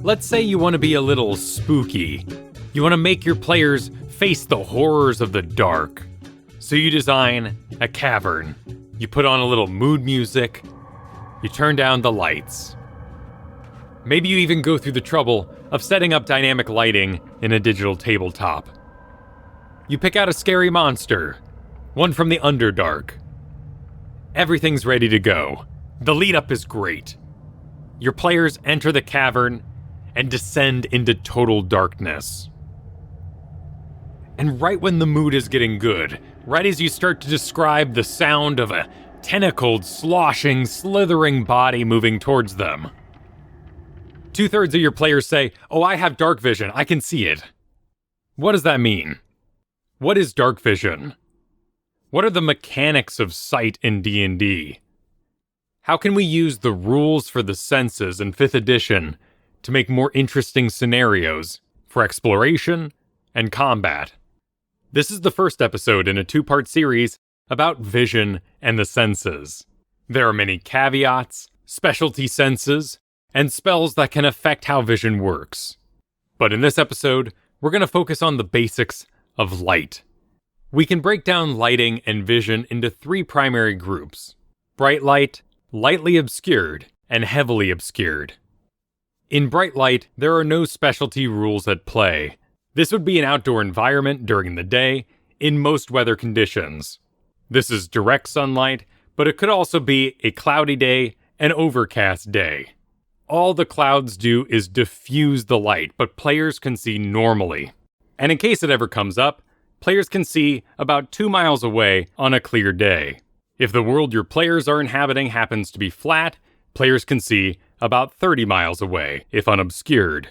Let's say you want to be a little spooky. You want to make your players face the horrors of the dark. So you design a cavern. You put on a little mood music. You turn down the lights. Maybe you even go through the trouble of setting up dynamic lighting in a digital tabletop. You pick out a scary monster, one from the Underdark. Everything's ready to go. The lead-up is great. Your players enter the cavern and descend into total darkness. And right when the mood is getting good, right as you start to describe the sound of a tentacled, sloshing, slithering body moving towards them, 2/3 of your players say, "Oh, I have Darkvision, I can see it." What does that mean? What is Darkvision? What are the mechanics of sight in D&D? How can we use the rules for the senses in 5th edition to make more interesting scenarios for exploration and combat? This is the first episode in a 2-part series about vision and the senses. There are many caveats, specialty senses, and spells that can affect how vision works. But in this episode, we're going to focus on the basics of light. We can break down lighting and vision into 3 primary groups: bright light, lightly obscured, and heavily obscured. In bright light, there are no specialty rules at play. This would be an outdoor environment during the day, in most weather conditions. This is direct sunlight, but it could also be a cloudy day, an overcast day. All the clouds do is diffuse the light, but players can see normally. And in case it ever comes up, players can see about 2 miles away on a clear day. If the world your players are inhabiting happens to be flat, players can see about 30 miles away, if unobscured.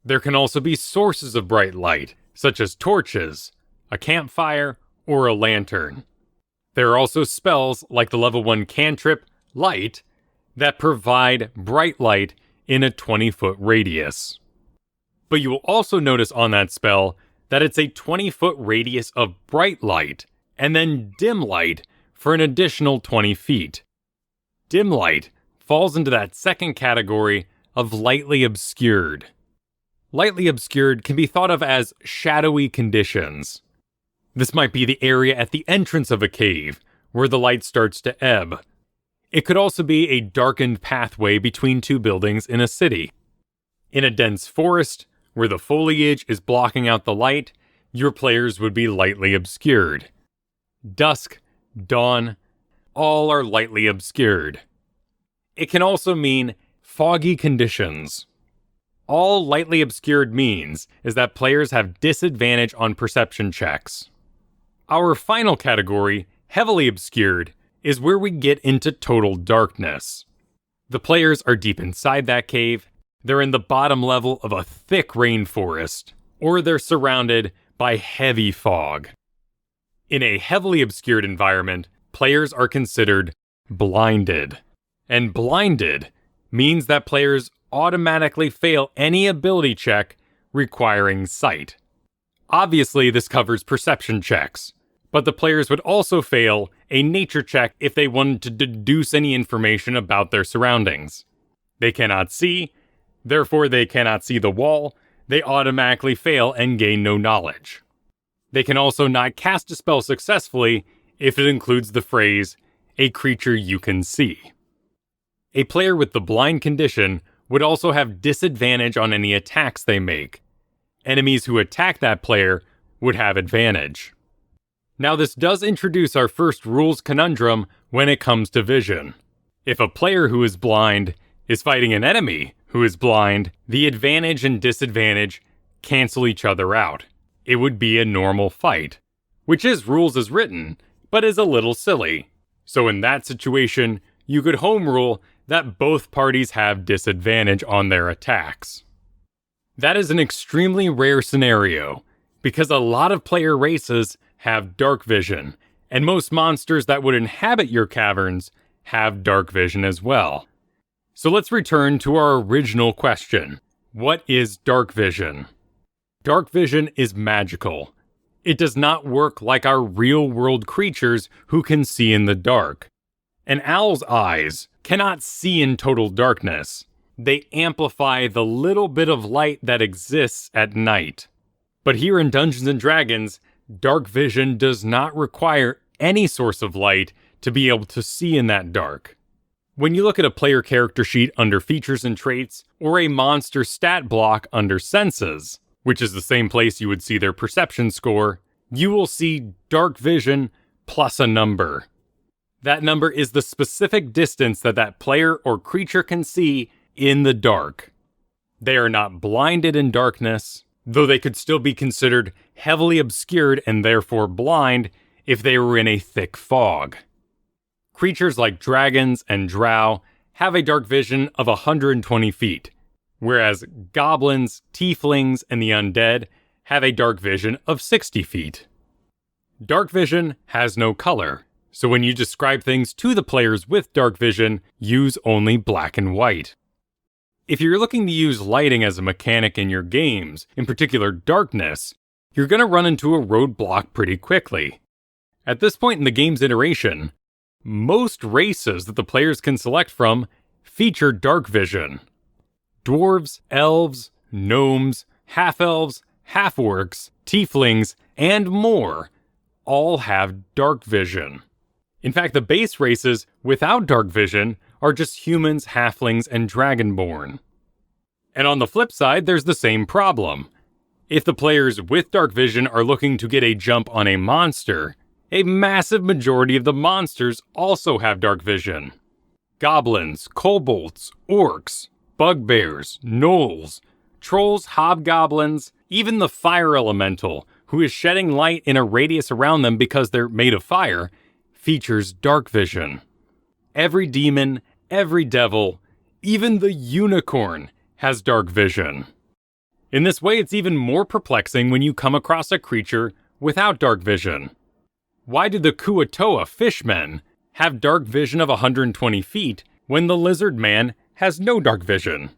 There can also be sources of bright light, such as torches, a campfire, or a lantern. There are also spells like the level 1 cantrip, Light, that provide bright light in a 20-foot radius. But you will also notice on that spell that it's a 20-foot radius of bright light, and then dim light for an additional 20 feet. Dim light falls into that second category of lightly obscured. Lightly obscured can be thought of as shadowy conditions. This might be the area at the entrance of a cave, where the light starts to ebb. It could also be a darkened pathway between 2 buildings in a city. In a dense forest, where the foliage is blocking out the light, your players would be lightly obscured. Dusk, dawn, all are lightly obscured. It can also mean foggy conditions. All lightly obscured means is that players have disadvantage on perception checks. Our final category, heavily obscured, is where we get into total darkness. The players are deep inside that cave, they're in the bottom level of a thick rainforest, or they're surrounded by heavy fog. In a heavily obscured environment, players are considered blinded. And blinded means that players automatically fail any ability check requiring sight. Obviously, this covers perception checks, but the players would also fail a nature check if they wanted to deduce any information about their surroundings. They cannot see, therefore they cannot see the wall, they automatically fail and gain no knowledge. They can also not cast a spell successfully if it includes the phrase, "a creature you can see." A player with the blind condition would also have disadvantage on any attacks they make. Enemies who attack that player would have advantage. Now this does introduce our first rules conundrum when it comes to vision. If a player who is blind is fighting an enemy who is blind, the advantage and disadvantage cancel each other out. It would be a normal fight, which is rules as written, but is a little silly. So in that situation, you could home rule that both parties have disadvantage on their attacks. That is an extremely rare scenario, because a lot of player races have dark vision, and most monsters that would inhabit your caverns have dark vision as well. So let's return to our original question. What is dark vision? Dark vision is magical. It does not work like our real-world creatures who can see in the dark. An owl's eyes cannot see in total darkness. they amplify the little bit of light that exists at night. But here in Dungeons & Dragons, Darkvision does not require any source of light to be able to see in that dark. When you look at a player character sheet under Features and Traits, or a monster stat block under Senses, which is the same place you would see their perception score, you will see Darkvision plus a number. That number is the specific distance that player or creature can see in the dark. They are not blinded in darkness, though they could still be considered heavily obscured and therefore blind if they were in a thick fog. Creatures like dragons and drow have a dark vision of 120 feet, whereas goblins, tieflings, and the undead have a dark vision of 60 feet. Dark vision has no color, so when you describe things to the players with dark vision, use only black and white. If you're looking to use lighting as a mechanic in your games, in particular darkness, you're going to run into a roadblock pretty quickly. At this point in the game's iteration, most races that the players can select from feature dark vision. Dwarves, elves, gnomes, half-elves, half-orcs, tieflings, and more all have dark vision. In fact, the base races without dark vision are just humans, halflings, and dragonborn. And on the flip side, there's the same problem. If the players with dark vision are looking to get a jump on a monster, a massive majority of the monsters also have dark vision. Goblins, kobolds, orcs, bugbears, gnolls, trolls, hobgoblins, even the fire elemental, who is shedding light in a radius around them because they're made of fire, features dark vision. Every demon, every devil, even the unicorn has dark vision. In this way, it's even more perplexing when you come across a creature without dark vision. Why do the Kuatoa fishmen have dark vision of 120 feet when the lizard man has no dark vision?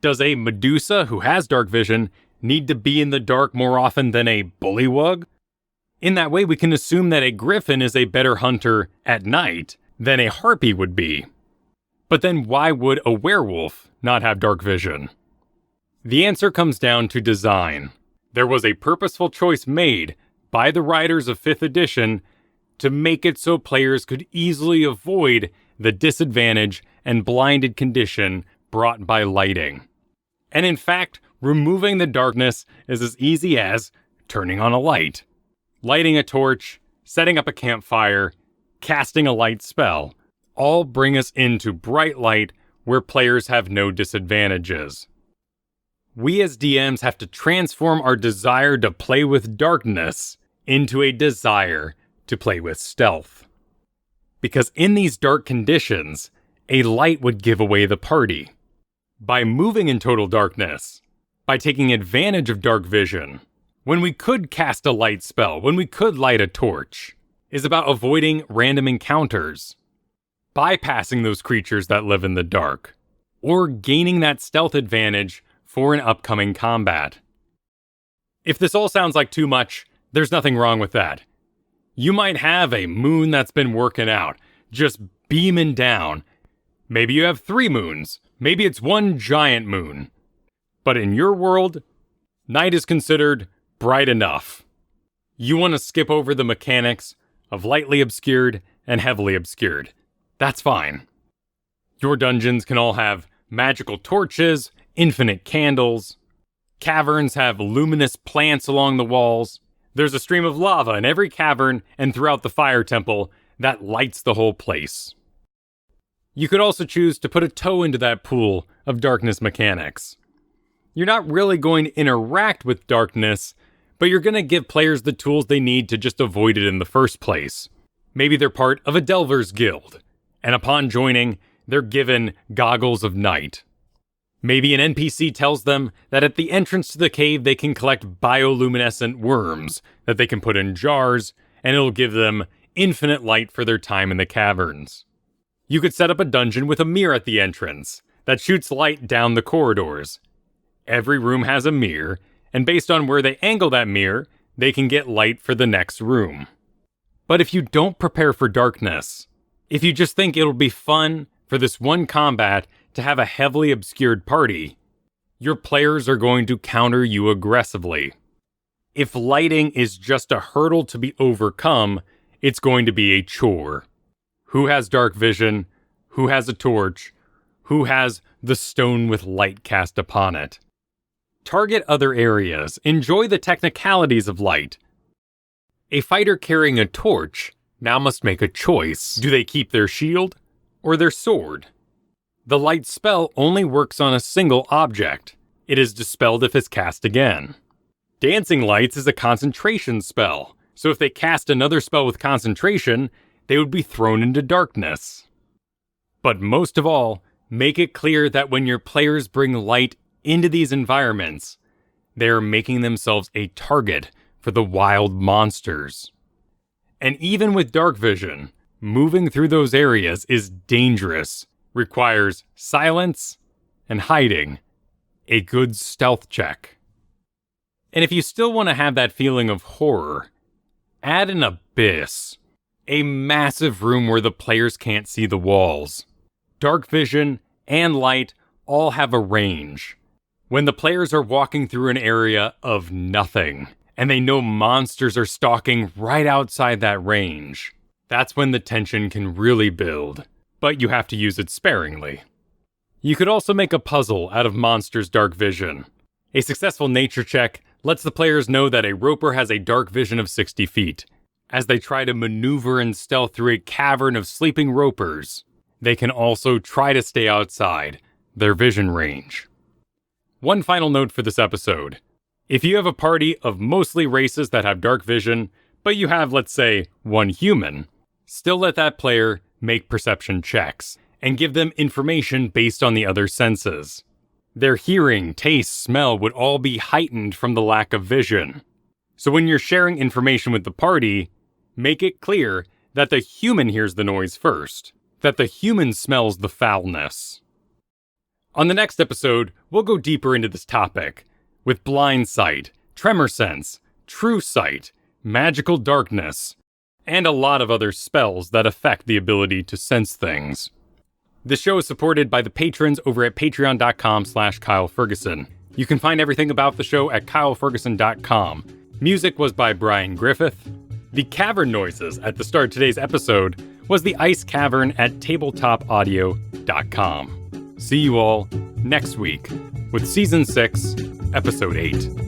Does a Medusa who has dark vision need to be in the dark more often than a bullywug? In that way, we can assume that a griffin is a better hunter at night than a harpy would be. But then why would a werewolf not have dark vision? The answer comes down to design. There was a purposeful choice made by the writers of 5th edition to make it so players could easily avoid the disadvantage and blinded condition brought by lighting. And in fact, removing the darkness is as easy as turning on a light, lighting a torch, setting up a campfire, casting a light spell, all bring us into bright light where players have no disadvantages. We as DMs have to transform our desire to play with darkness into a desire to play with stealth. Because in these dark conditions, a light would give away the party. By moving in total darkness, by taking advantage of dark vision, when we could cast a light spell, when we could light a torch, is about avoiding random encounters, bypassing those creatures that live in the dark, or gaining that stealth advantage for an upcoming combat. If this all sounds like too much, there's nothing wrong with that. You might have a moon that's been working out, just beaming down. Maybe you have 3 moons. Maybe it's one giant moon. But in your world, night is considered bright enough. You want to skip over the mechanics of lightly obscured and heavily obscured. That's fine. Your dungeons can all have magical torches, infinite candles. Caverns have luminous plants along the walls. There's a stream of lava in every cavern and throughout the fire temple that lights the whole place. You could also choose to put a toe into that pool of darkness mechanics. You're not really going to interact with darkness, but you're going to give players the tools they need to just avoid it in the first place. Maybe they're part of a Delver's Guild, and upon joining, they're given goggles of night. Maybe an NPC tells them that at the entrance to the cave they can collect bioluminescent worms that they can put in jars, and it'll give them infinite light for their time in the caverns. You could set up a dungeon with a mirror at the entrance that shoots light down the corridors. Every room has a mirror, and based on where they angle that mirror, they can get light for the next room. But if you don't prepare for darkness, if you just think it'll be fun for this one combat to have a heavily obscured party, your players are going to counter you aggressively. If lighting is just a hurdle to be overcome, it's going to be a chore. Who has dark vision? Who has a torch? Who has the stone with light cast upon it? Target other areas. Enjoy the technicalities of light. A fighter carrying a torch now must make a choice. Do they keep their shield or their sword? The light spell only works on a single object. It is dispelled if it's cast again. Dancing lights is a concentration spell, so if they cast another spell with concentration, they would be thrown into darkness. But most of all, make it clear that when your players bring light into these environments, they are making themselves a target for the wild monsters. And even with dark vision, moving through those areas is dangerous, requires silence and hiding, a good stealth check. And if you still want to have that feeling of horror, add an abyss, a massive room where the players can't see the walls. Dark vision and light all have a range. When the players are walking through an area of nothing, and they know monsters are stalking right outside that range, that's when the tension can really build, but you have to use it sparingly. You could also make a puzzle out of monsters' dark vision. A successful nature check lets the players know that a roper has a dark vision of 60 feet. As they try to maneuver and stealth through a cavern of sleeping ropers, they can also try to stay outside their vision range. One final note for this episode. If you have a party of mostly races that have dark vision, but you have, let's say, one human, still let that player make perception checks and give them information based on the other senses. Their hearing, taste, smell would all be heightened from the lack of vision. So when you're sharing information with the party, make it clear that the human hears the noise first, that the human smells the foulness. On the next episode, we'll go deeper into this topic, with blind sight, tremor sense, true sight, magical darkness, and a lot of other spells that affect the ability to sense things. This show is supported by the patrons over at patreon.com/Kyle Fergusson. You can find everything about the show at kylefergusson.com. Music was by Brian Griffith. The cavern noises at the start of today's episode was the ice cavern at tabletopaudio.com. See you all next week with Season 6, Episode 8.